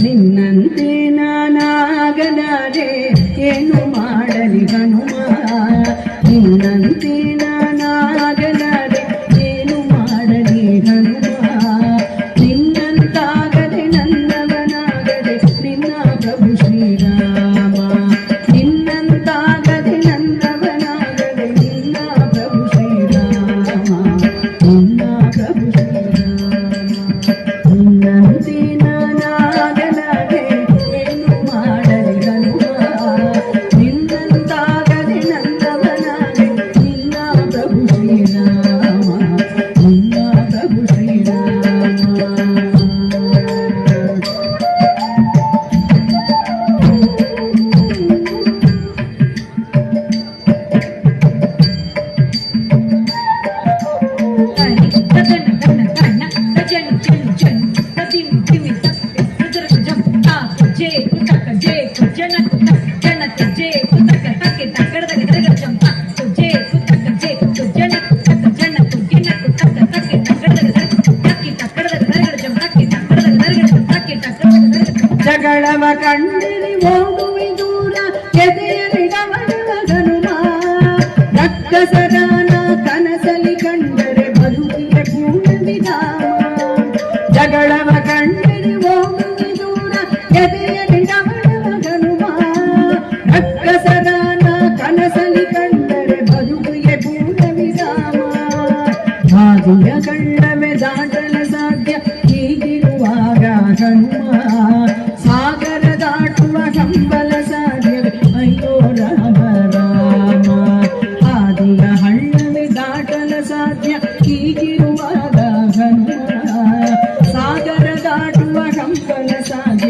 ನಿನ್ನಂತೆ ನಾನಾಗಲಾರೆ ಏನು ಮಾಡಲಿ ಹನುಮ, ನಿನ್ನಂತೆ ನಾನಾಗಲಾರೆ ಏನು ಮಾಡಲಿ ಹನುಮ. ನಿನ್ನಂತಾಗದೆ ನನ್ನವನಾಗದೆ ನಿನ್ನ ಪ್ರಭು ಶ್ರೀರಾಮ, ನಿನ್ನಂತಾಗದೆ ನನ್ನವನಾಗದೆ ನಿನ್ನ ಪ್ರಭು ಶ್ರೀರಾಮ, ನಿನ್ನ ಪ್ರಭು ಶ್ರೀರಾಮ. ನಿನ್ನಂತೆ ನಾನಾಗಲಾರೆ ಏನು ಮಾಡಲಿ ಹನುಮ, ನಿನ್ನಂತಾಗದೆ ನನ್ನವನಾಗದೆ ನಿನ್ನ ಪ್ರಭು ಶ್ರೀರಾಮ, ನಿನ್ನ ಪ್ರಭು ಶ್ರೀರಾಮ. ಜಗಳವ ಕಂಡಿರಿ ಹೋಗುವೆ ದೂರ ಎದೆಯಲಿ ಗಮನವ ಹನುಮ, ರಕ್ಕಸಗಾನ ಕನಸಲಿ ಕಂಡರೆ ಬದುಕಿಗೆ ಪೂರ್ಣ ವಿಧಾಮ. ಜಗಳವ ಕಂಡಿರಿ ಹೋಗುವೆ ದೂರ ಎದೆಯಲಿ ಗಮನವ ಹನುಮ, ರಕ್ಕಸಗಾನ ಕನಸಲಿ ಕಂಡರೆ ಬದುಕಿಗೆ ಪೂರ್ಣ ವಿಧಾಮ. ಹಾದಿಯ ಕಳ್ಳವೇ ದಾಟಲು ಸಾಧ್ಯ ಹೀಗಿರುವಾಗ ಹನುಮ, ಸಾಗರ ದಾಟುವ ಹಂಬಲ ಸಾಧ್ಯವೇ ಅಯ್ಯೋ ರಾಮ ರಾಮ. ಹಾದಿಯ ಹಳ್ಳವೇ ದಾಟಲು ಸಾಧ್ಯ ಹೀಗಿರುವಾಗ ಹನುಮ, ಸಾಗರ ದಾಟುವ ಹಂಬಲ ಸಾಧ್ಯ